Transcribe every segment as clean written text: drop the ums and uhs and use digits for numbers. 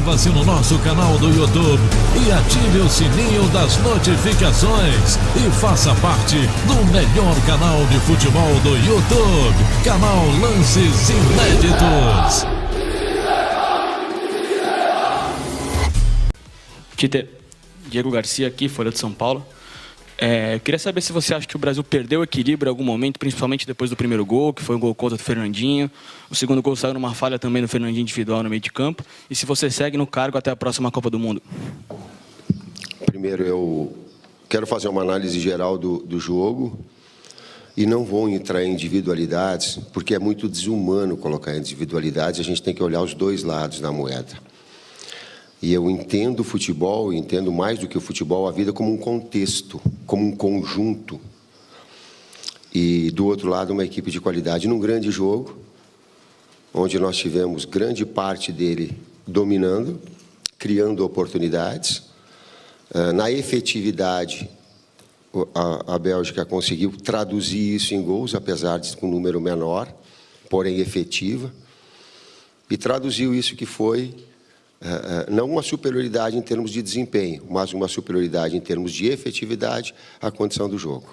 Inscreva-se no nosso canal do YouTube e ative o sininho das notificações e faça parte do melhor canal de futebol do YouTube, canal Lances Inéditos. Tite, Diego Garcia aqui, Folha de São Paulo. Eu queria saber se você acha que o Brasil perdeu o equilíbrio em algum momento, principalmente depois do primeiro gol, que foi um gol contra o Fernandinho. O segundo gol saiu numa falha também do Fernandinho individual no meio de campo. E se você segue no cargo até a próxima Copa do Mundo? Primeiro, eu quero fazer uma análise geral do jogo e não vou entrar em individualidades, porque é muito desumano colocar individualidades. A gente tem que olhar os dois lados da moeda. E eu entendo o futebol, entendo mais do que o futebol, a vida como um contexto, como um conjunto. E, do outro lado, uma equipe de qualidade num grande jogo, onde nós tivemos grande parte dele dominando, criando oportunidades. Na efetividade, a Bélgica conseguiu traduzir isso em gols, apesar de com um número menor, porém efetiva. E traduziu isso que foi... não uma superioridade em termos de desempenho, mas uma superioridade em termos de efetividade à condição do jogo.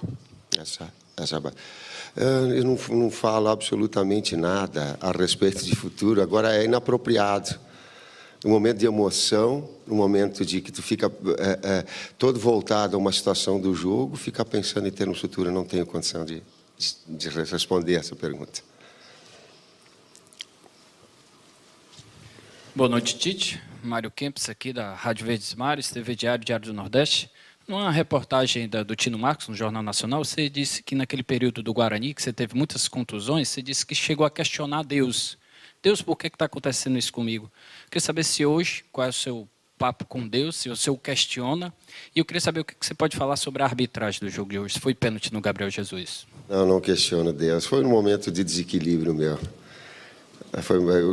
Eu não falo absolutamente nada a respeito de futuro, agora é inapropriado. No momento de emoção, no momento de que tu fica todo voltado a uma situação do jogo, ficar pensando em termos futuros, eu não tenho condição de responder essa pergunta. Boa noite, Tite. Mário Kempis, aqui da Rádio Verdes Mares, TV Diário do Nordeste. Numa reportagem do Tino Marcos, no Jornal Nacional, você disse que naquele período do Guarani, que você teve muitas contusões, você disse que chegou a questionar Deus. Deus, por que está acontecendo isso comigo? Eu queria saber se hoje, qual é o seu papo com Deus, se você o questiona. E eu queria saber o que você pode falar sobre a arbitragem do jogo de hoje. Se foi pênalti no Gabriel Jesus? Não questiono Deus. Foi um momento de desequilíbrio meu.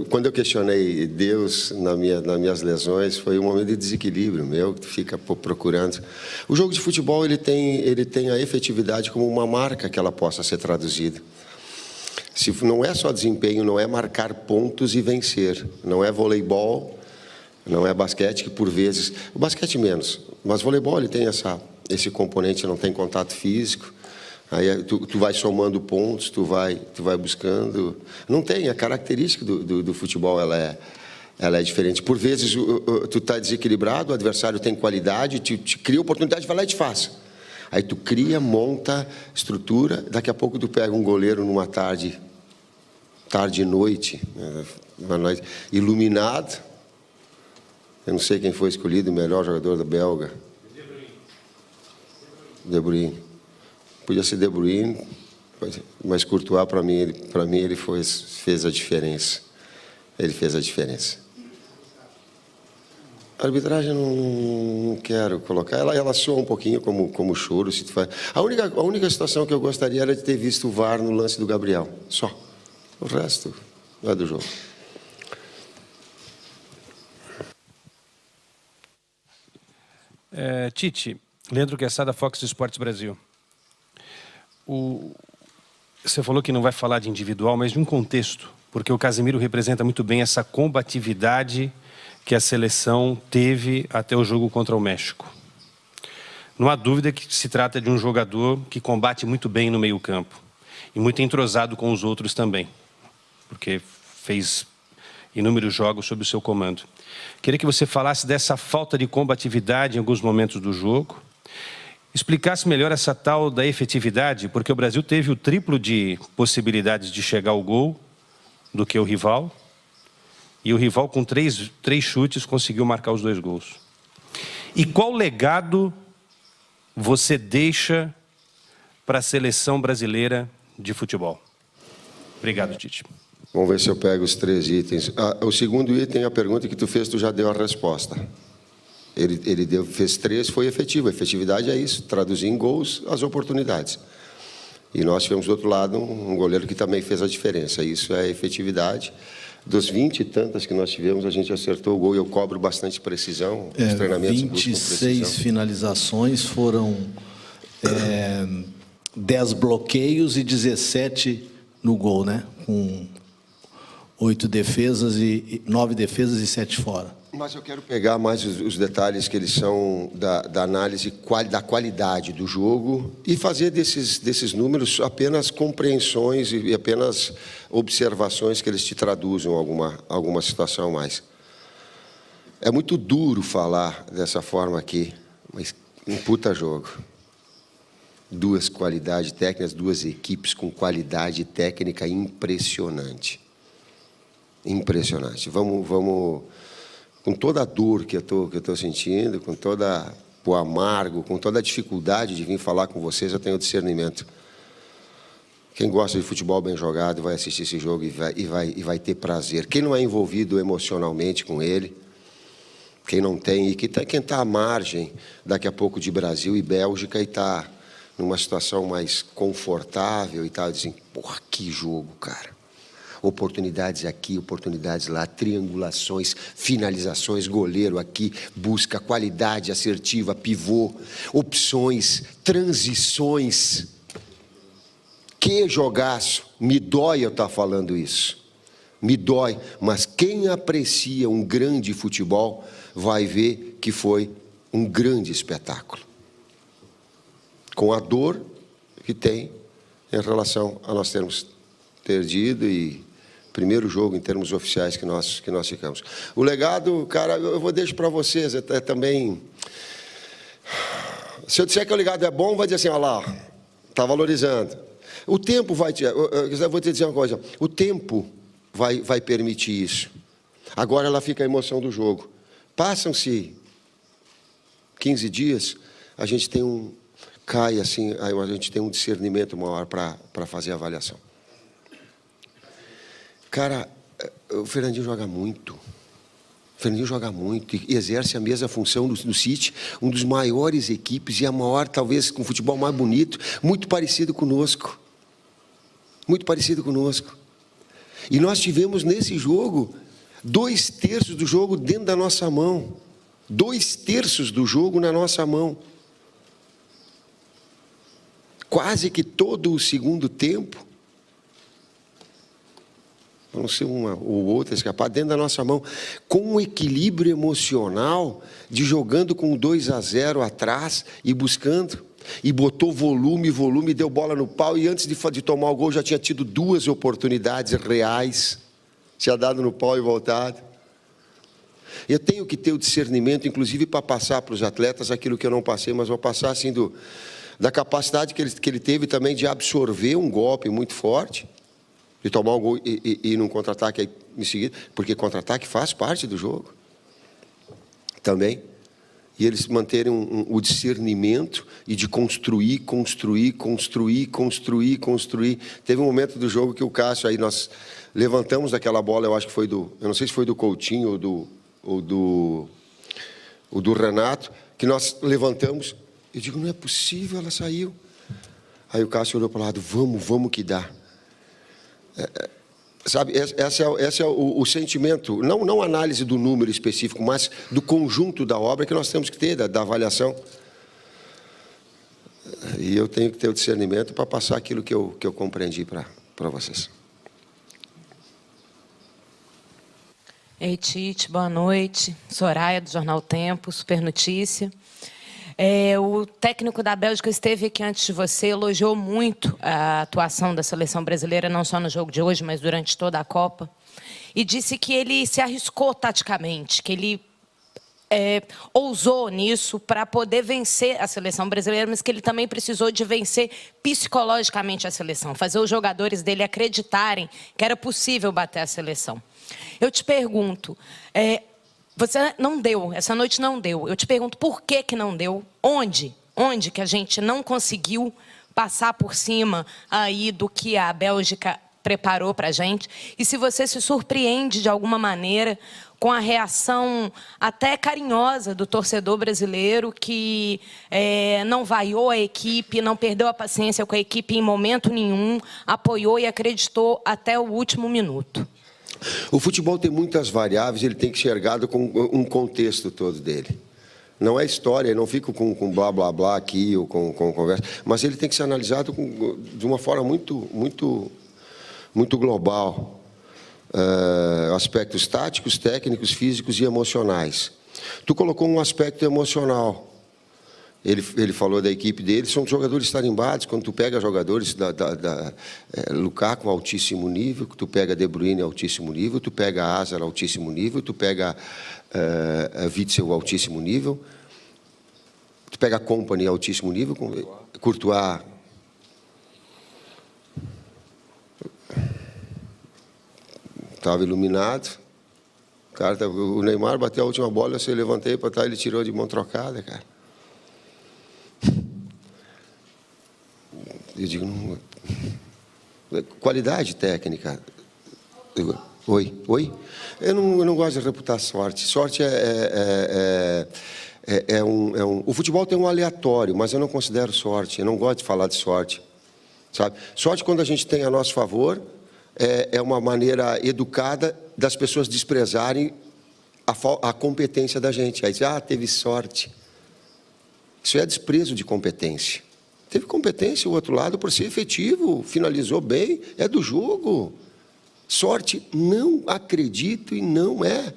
Quando eu questionei Deus nas minhas lesões, foi um momento de desequilíbrio meu, que tu fica procurando. O jogo de futebol ele tem a efetividade como uma marca que ela possa ser traduzida. Se não é só desempenho, não é marcar pontos e vencer. Não é voleibol, não é basquete, que por vezes... O basquete menos, mas voleibol ele tem esse componente, não tem contato físico. Aí tu vai somando pontos, tu vai buscando. Não tem, a característica do futebol ela é diferente. Por vezes tu está desequilibrado, o adversário tem qualidade, te cria oportunidade, vai lá e te faz. Aí tu cria, monta estrutura, daqui a pouco tu pega um goleiro numa tarde e noite, uma noite iluminado. Eu não sei quem foi escolhido o melhor jogador da Belga. De Bruyne. Podia ser De Bruyne, mas Courtois, para mim ele fez a diferença. Ele fez a diferença. A arbitragem não quero colocar. Ela soa um pouquinho como choro. Se tu faz. A única situação que eu gostaria era de ter visto o VAR no lance do Gabriel. Só. O resto não é do jogo. Tite, Leandro Quesada, Fox Sports Brasil. Você falou que não vai falar de individual, mas de um contexto, porque o Casemiro representa muito bem essa combatividade que a seleção teve até o jogo contra o México. Não há dúvida que se trata de um jogador que combate muito bem no meio-campo e muito entrosado com os outros também, porque fez inúmeros jogos sob o seu comando. Queria que você falasse dessa falta de combatividade em alguns momentos do jogo, explicasse melhor essa tal da efetividade, porque o Brasil teve o triplo de possibilidades de chegar ao gol do que o rival, e o rival com três chutes conseguiu marcar os 2 gols. E qual legado você deixa para a seleção brasileira de futebol? Obrigado, Tite. Vamos ver se eu pego os 3 itens. O segundo item, a pergunta que tu fez, tu já deu a resposta. Ele fez 3, foi efetivo. A efetividade é isso, traduzir em gols as oportunidades. E nós tivemos, do outro lado, um goleiro que também fez a diferença. Isso é efetividade. Dos 20 e tantas que nós tivemos, a gente acertou o gol e eu cobro bastante precisão. Os treinamentos 26 finalizações, foram 10 bloqueios e 17 no gol, né? Com 9 defesas e 7 fora. Mas eu quero pegar mais os detalhes que eles são da análise da qualidade do jogo e fazer desses números apenas compreensões e apenas observações que eles te traduzam alguma situação mais. É muito duro falar dessa forma aqui, mas um puta jogo. Duas qualidades técnicas, duas equipes com qualidade técnica impressionante. Impressionante. Vamos com toda a dor que eu tô sentindo, com toda o amargo, com toda a dificuldade de vir falar com vocês, eu tenho discernimento. Quem gosta de futebol bem jogado vai assistir esse jogo e vai ter prazer. Quem não é envolvido emocionalmente com ele, quem não tem, e quem está à margem, daqui a pouco, de Brasil e Bélgica, e está numa situação mais confortável e tal, dizem, porra, que jogo, cara. Oportunidades aqui, oportunidades lá, triangulações, finalizações, goleiro aqui, busca, qualidade assertiva, pivô, opções, transições. Que jogaço! Me dói eu estar falando isso. Me dói, mas quem aprecia um grande futebol vai ver que foi um grande espetáculo. Com a dor que tem em relação a nós termos perdido e primeiro jogo em termos oficiais que nós ficamos. O legado, cara, eu vou deixar para vocês, também... Se eu disser que o legado é bom, vai dizer assim, olha lá, está valorizando. O tempo vai... Eu vou te dizer uma coisa, o tempo vai permitir isso. Agora ela fica a emoção do jogo. Passam-se 15 dias, a gente tem cai assim, a gente tem um discernimento maior para fazer a avaliação. Cara, o Fernandinho joga muito. O Fernandinho joga muito e exerce a mesma função no City, um dos maiores equipes e a maior, talvez, com o futebol mais bonito, muito parecido conosco. Muito parecido conosco. E nós tivemos nesse jogo 2/3 do jogo dentro da nossa mão. 2/3 do jogo na nossa mão. Quase que todo o segundo tempo, vão ser uma ou outra escapada dentro da nossa mão, com um equilíbrio emocional de jogando com 2-0 atrás e buscando, e botou volume, deu bola no pau, e antes de tomar o gol já tinha tido 2 oportunidades reais, tinha dado no pau e voltado. Eu tenho que ter o discernimento, inclusive para passar para os atletas aquilo que eu não passei, mas vou passar assim da capacidade que ele teve também de absorver um golpe muito forte, de tomar um gol e num contra-ataque em seguida, porque contra-ataque faz parte do jogo também. E eles manterem o discernimento e de construir. Teve um momento do jogo que o Cássio, aí nós levantamos daquela bola, eu acho que foi eu não sei se foi do Coutinho ou do Renato, que nós levantamos. Eu digo, não é possível, ela saiu. Aí o Cássio olhou para o lado, vamos que dá. Sabe, esse é o sentimento, não a análise do número específico, mas do conjunto da obra que nós temos que ter, da avaliação. E eu tenho que ter o discernimento para passar aquilo que eu compreendi para vocês. Ei, Tite, boa noite. Soraya, do Jornal Tempo, Super Notícia. O técnico da Bélgica esteve aqui antes de você, elogiou muito a atuação da seleção brasileira, não só no jogo de hoje, mas durante toda a Copa. E disse que ele se arriscou taticamente, que ele ousou nisso para poder vencer a seleção brasileira, mas que ele também precisou de vencer psicologicamente a seleção, fazer os jogadores dele acreditarem que era possível bater a seleção. Eu te pergunto... Você não deu, essa noite não deu. Eu te pergunto por que não deu? Onde que a gente não conseguiu passar por cima aí do que a Bélgica preparou para a gente? E se você se surpreende de alguma maneira com a reação até carinhosa do torcedor brasileiro que não vaiou a equipe, não perdeu a paciência com a equipe em momento nenhum, apoiou e acreditou até o último minuto. O futebol tem muitas variáveis, ele tem que ser enxergado com um contexto todo dele. Não é história, eu não fico com blá, blá, blá aqui, ou com conversa, mas ele tem que ser analisado de uma forma muito global. aspectos táticos, técnicos, físicos e emocionais. Tu colocou um aspecto emocional. Ele falou da equipe dele, são jogadores tarimbados. Quando tu pega jogadores Lukaku, altíssimo nível, tu pega De Bruyne, altíssimo nível, tu pega Hazard, altíssimo nível, tu pega Witzel, altíssimo nível, tu pega Kompany, altíssimo nível, Courtois. Estava iluminado. O Neymar bateu a última bola, eu levantei para trás, ele tirou de mão trocada, cara. Eu digo, qualidade técnica. Oi? Eu não gosto de reputar sorte. Sorte o futebol tem um aleatório, mas eu não considero sorte. Eu não gosto de falar de sorte, sabe? Sorte, quando a gente tem a nosso favor, é uma maneira educada das pessoas desprezarem a competência da gente. Aí diz, teve sorte. Isso é desprezo de competência. Teve competência o outro lado por ser efetivo, finalizou bem, é do jogo. Sorte, não acredito e não é.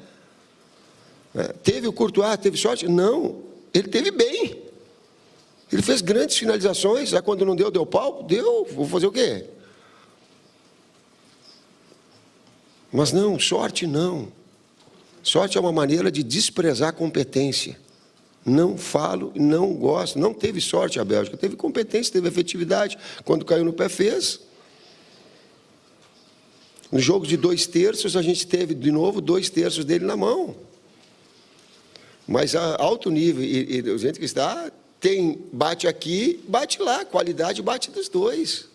Teve o Courtois, teve sorte? Não, ele teve bem. Ele fez grandes finalizações, quando não deu pau, deu, vou fazer o quê? Mas não, sorte não. Sorte é uma maneira de desprezar a competência. Não falo, não gosto, não teve sorte a Bélgica, teve competência, teve efetividade. Quando caiu no pé, fez. No jogo de 2 terços, a gente teve, de novo, 2 terços dele na mão. Mas a alto nível, e o gente que está, bate aqui, bate lá, qualidade bate dos dois.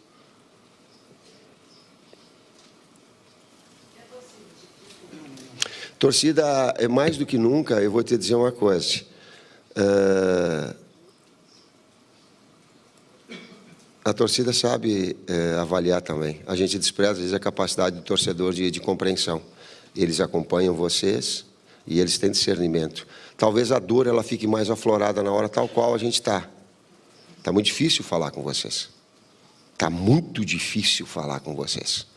Torcida, é mais do que nunca, eu vou te dizer uma coisa. A torcida sabe avaliar também. A gente despreza, às vezes, a capacidade do torcedor de compreensão. Eles acompanham vocês e eles têm discernimento. Talvez a dor ela fique mais aflorada na hora tal qual a gente está. Está muito difícil falar com vocês. Está muito difícil falar com vocês.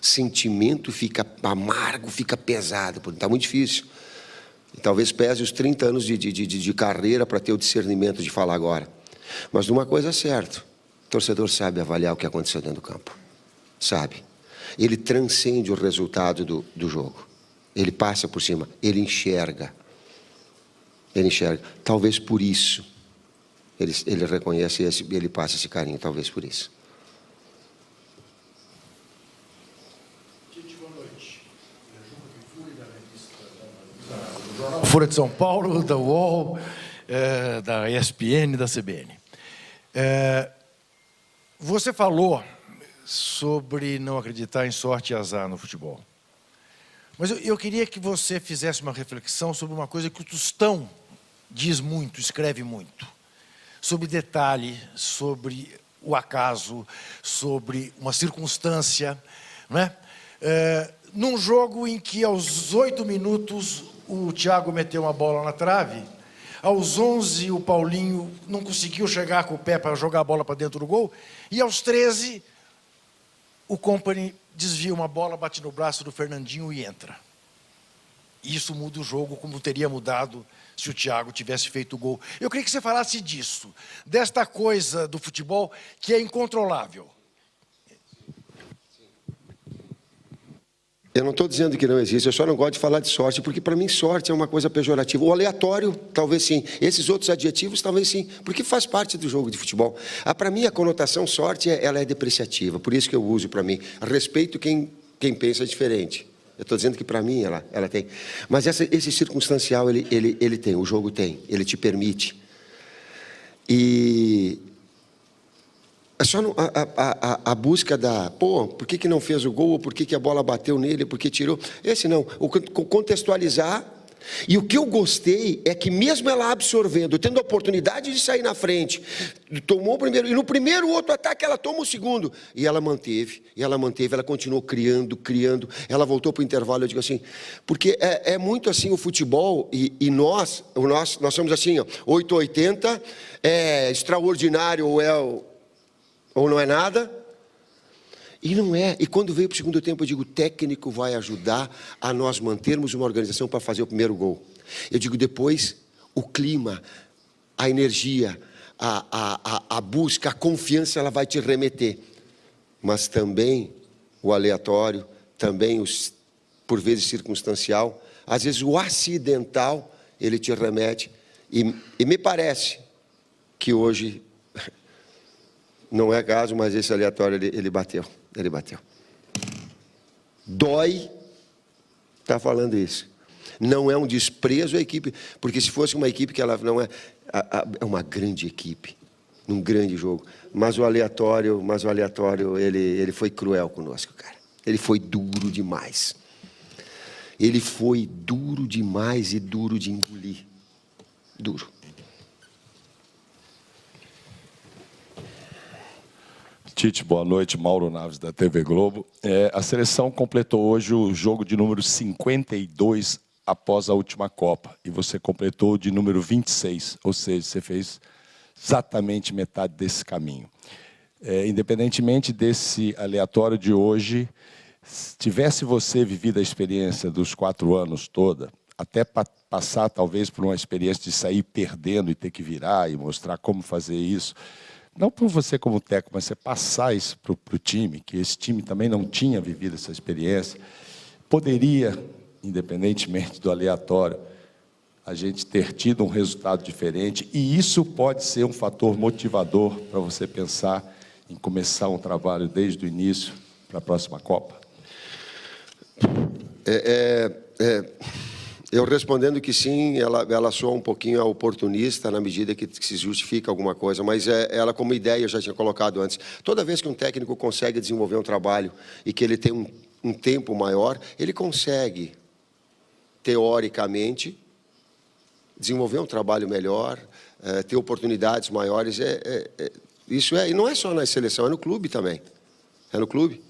Sentimento fica amargo, fica pesado. Está muito difícil. E talvez pese os 30 anos de carreira para ter o discernimento de falar agora. Mas de uma coisa é certa, o torcedor sabe avaliar o que aconteceu dentro do campo. Sabe. Ele transcende o resultado do jogo. Ele passa por cima, ele enxerga. Ele enxerga. Talvez por isso ele reconhece ele passa esse carinho, talvez por isso. Folha de São Paulo, da UOL, da ESPN, da CBN. Você falou sobre não acreditar em sorte e azar no futebol. Mas eu queria que você fizesse uma reflexão sobre uma coisa que o Tostão diz muito, escreve muito. Sobre detalhe, sobre o acaso, sobre uma circunstância. Não é? Num jogo em que aos 8 minutos o Thiago meteu uma bola na trave, aos 11 o Paulinho não conseguiu chegar com o pé para jogar a bola para dentro do gol, e aos 13 o Kompany desvia uma bola, bate no braço do Fernandinho e entra. Isso muda o jogo como teria mudado se o Thiago tivesse feito o gol. Eu queria que você falasse disso, desta coisa do futebol que é incontrolável. Eu não estou dizendo que não existe, eu só não gosto de falar de sorte, porque para mim sorte é uma coisa pejorativa. O aleatório, talvez sim. Esses outros adjetivos, talvez sim, porque faz parte do jogo de futebol. Para mim, a conotação sorte, ela é depreciativa, por isso que eu uso para mim. Respeito quem pensa diferente. Eu estou dizendo que para mim ela tem. Mas esse circunstancial, ele tem, o jogo tem, ele te permite. E é só a busca por que não fez o gol, ou por que a bola bateu nele, por que tirou. Esse não, o contextualizar. E o que eu gostei é que mesmo ela absorvendo, tendo a oportunidade de sair na frente, tomou o primeiro, e no primeiro outro ataque ela toma o segundo. E ela manteve, ela continuou criando, ela voltou para o intervalo, eu digo assim, porque é muito assim o futebol, e nós somos assim, ó, 880, é extraordinário ou não é nada, E não é. E quando veio para o segundo tempo, eu digo, o técnico vai ajudar a nós mantermos uma organização para fazer o primeiro gol. Eu digo, depois, o clima, a energia, a busca, a confiança, ela vai te remeter. Mas também o aleatório, também, por vezes, circunstancial, às vezes o acidental, ele te remete. E me parece que hoje, não é caso, mas esse aleatório, ele bateu. Ele bateu. Dói estar falando isso. Não é um desprezo à equipe, porque se fosse uma equipe que ela não é... É uma grande equipe, num grande jogo. Mas o aleatório, ele foi cruel conosco, cara. Ele foi duro demais. Ele foi duro demais e duro de engolir. Duro. Tite, boa noite. Mauro Naves, da TV Globo. A seleção completou hoje o jogo de número 52 após a última Copa. E você completou de número 26, ou seja, você fez exatamente metade desse caminho. Independentemente desse aleatório de hoje, se tivesse você vivido a experiência dos 4 anos toda, até passar talvez por uma experiência de sair perdendo e ter que virar e mostrar como fazer isso, não por você como técnico, mas você passar isso para o time, que esse time também não tinha vivido essa experiência, poderia, independentemente do aleatório, a gente ter tido um resultado diferente, e isso pode ser um fator motivador para você pensar em começar um trabalho desde o início para a próxima Copa? Eu respondendo que sim, ela soa um pouquinho oportunista na medida que se justifica alguma coisa, mas ela como ideia eu já tinha colocado antes. Toda vez que um técnico consegue desenvolver um trabalho e que ele tem um tempo maior, ele consegue, teoricamente, desenvolver um trabalho melhor, ter oportunidades maiores. E não é só na seleção, é no clube também. É no clube.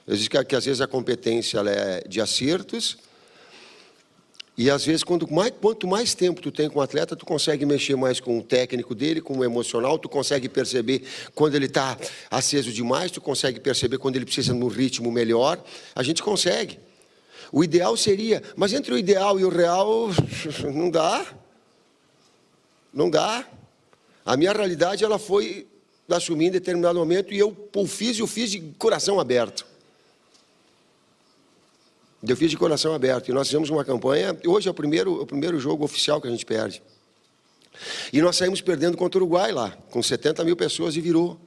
Eu digo que às vezes a competência ela é de acertos, e às vezes quanto mais tempo tu tem com o atleta, tu consegue mexer mais com o técnico dele, com o emocional, tu consegue perceber quando ele está aceso demais, tu consegue perceber quando ele precisa de um ritmo melhor. A gente consegue. O ideal seria, mas entre o ideal e o real, não dá. Não dá. A minha realidade ela foi assumir em determinado momento e eu fiz de coração aberto. Eu fiz de coração aberto. E nós fizemos uma campanha. Hoje é o primeiro jogo oficial que a gente perde. E nós saímos perdendo contra o Uruguai lá, com 70 mil pessoas e virou.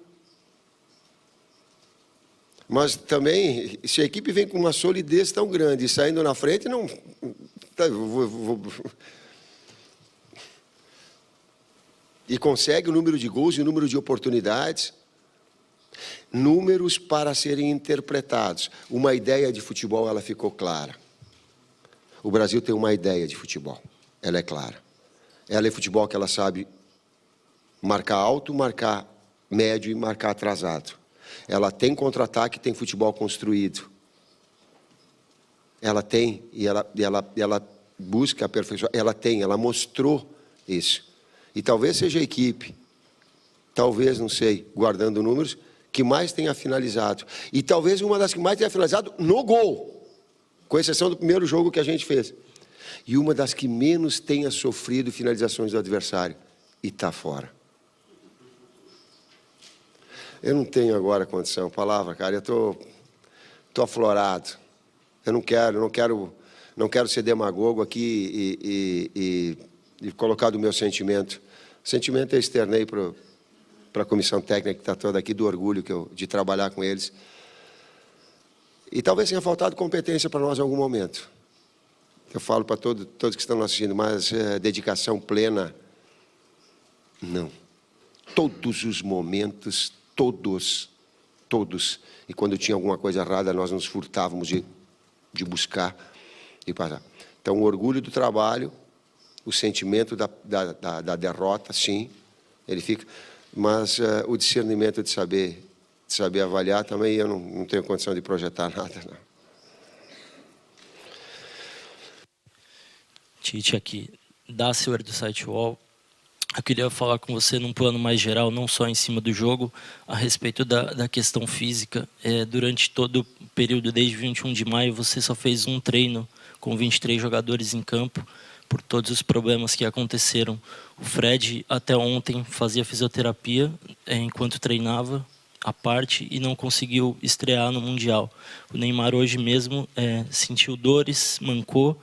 Mas também, se a equipe vem com uma solidez tão grande e saindo na frente, não... E consegue o número de gols e o número de oportunidades. Números para serem interpretados. Uma ideia de futebol, ela ficou clara. O Brasil tem uma ideia de futebol. Ela é clara. Ela é futebol que ela sabe marcar alto, marcar médio e marcar atrasado. Ela tem contra-ataque, tem futebol construído. Ela tem, e ela busca aperfeiçoar. Ela mostrou isso. E talvez seja a equipe, talvez, não sei, guardando números, que mais tenha finalizado. E talvez uma das que mais tenha finalizado no gol, com exceção do primeiro jogo que a gente fez. E uma das que menos tenha sofrido finalizações do adversário. E está fora. Eu não tenho agora condição, palavra, cara, eu tô aflorado. Eu não quero ser demagogo aqui e colocar do meu sentimento. O sentimento eu externei para a comissão técnica que está toda aqui, do orgulho de trabalhar com eles. E talvez tenha faltado competência para nós em algum momento. Eu falo para todos que estão nos assistindo, mas dedicação plena, não. Todos os momentos, todos. E quando tinha alguma coisa errada, nós nos furtávamos de buscar e passar. Então, o orgulho do trabalho, o sentimento da derrota, sim, ele fica... Mas o discernimento de saber avaliar também, eu não tenho condição de projetar nada, não. Tite aqui, da Silver do site UOL. Eu queria falar com você num plano mais geral, não só em cima do jogo, a respeito da questão física. Durante todo o período, desde 21 de maio, você só fez um treino com 23 jogadores em campo, por todos os problemas que aconteceram. O Fred, até ontem, fazia fisioterapia enquanto treinava, à parte, e não conseguiu estrear no Mundial. O Neymar hoje mesmo sentiu dores, mancou.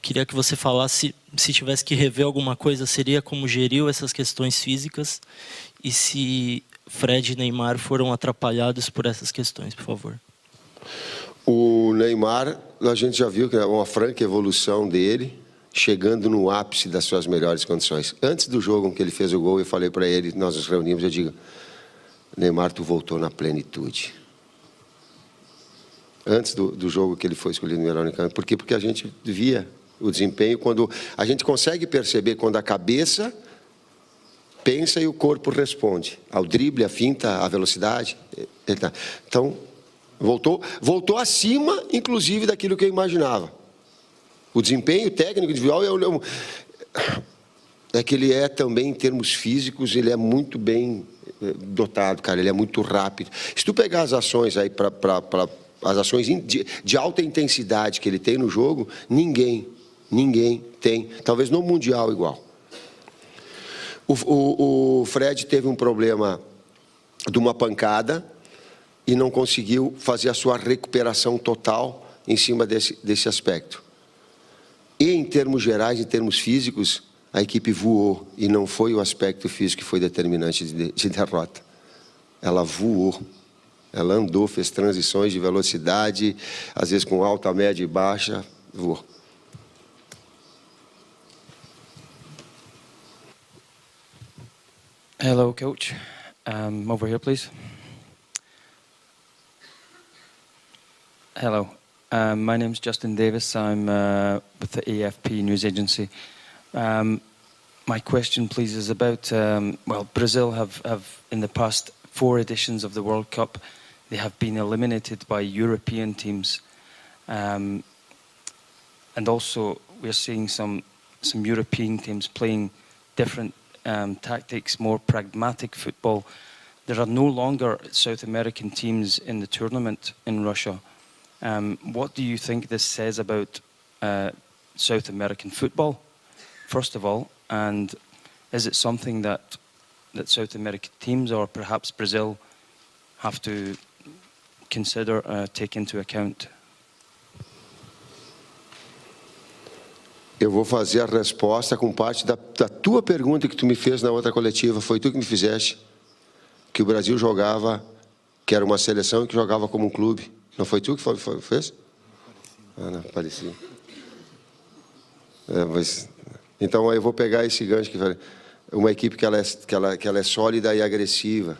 Queria que você falasse, se tivesse que rever alguma coisa, seria como geriu essas questões físicas e se Fred e Neymar foram atrapalhados por essas questões, por favor. O Neymar, a gente já viu que é uma franca evolução dele, chegando no ápice das suas melhores condições. Antes do jogo em que ele fez o gol, eu falei para ele, nós nos reunimos, eu digo, Neymar, tu voltou na plenitude. Antes do jogo que ele foi escolhido no melhor em campo. Por quê? Porque a gente via o desempenho, quando a gente consegue perceber quando a cabeça pensa e o corpo responde. Ao drible, a finta, a velocidade. Então, voltou acima, inclusive, daquilo que eu imaginava. O desempenho técnico individual é que ele é também, em termos físicos, ele é muito bem dotado, cara. Ele é muito rápido. Se tu pegar as ações aí as ações de alta intensidade que ele tem no jogo, ninguém tem, talvez no Mundial igual. O Fred teve um problema de uma pancada e não conseguiu fazer a sua recuperação total em cima desse aspecto. E em termos gerais, em termos físicos, a equipe voou e não foi o aspecto físico que foi determinante de derrota. Ela voou. Ela andou, fez transições de velocidade, às vezes com alta, média e baixa, voou. Hello, coach. Over here, please. Hello. My name is Justin Davis. I'm with the AFP News Agency. My question, please, is about, Brazil have in the past 4 editions of the World Cup, they have been eliminated by European teams. And also, we're seeing some European teams playing different tactics, more pragmatic football. There are no longer South American teams in the tournament in Russia. What do you think this says about South American football, first of all? And is it something that South American teams, or perhaps Brazil, have to consider, take into account? Eu vou fazer a resposta com parte da tua pergunta que tu me fez na outra coletiva. Foi tu que me fizeste, que o Brasil jogava, que era uma seleção que jogava como um clube. Não foi tu que fez? Não, parecia. Então, aí eu vou pegar esse gancho que uma equipe que ela é sólida e agressiva.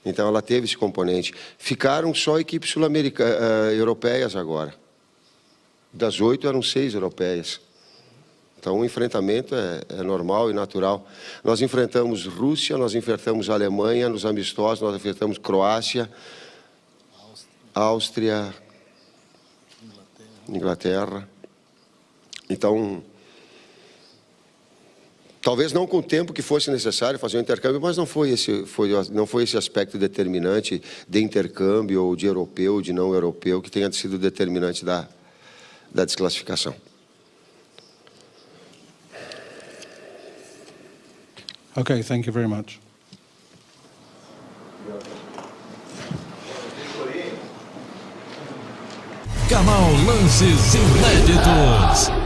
Então, ela teve esse componente. Ficaram só equipes europeias agora. Das 8 eram 6 europeias. Então, o enfrentamento é normal e natural. Nós enfrentamos Rússia, nós enfrentamos Alemanha, nos amistosos, nós enfrentamos Croácia, Áustria, Inglaterra. Então, talvez não com o tempo que fosse necessário fazer o intercâmbio, mas não foi esse aspecto determinante de intercâmbio ou de europeu, ou de não europeu, que tenha sido determinante da desclassificação. Okay, thank you very much. Canal Lances Inéditos.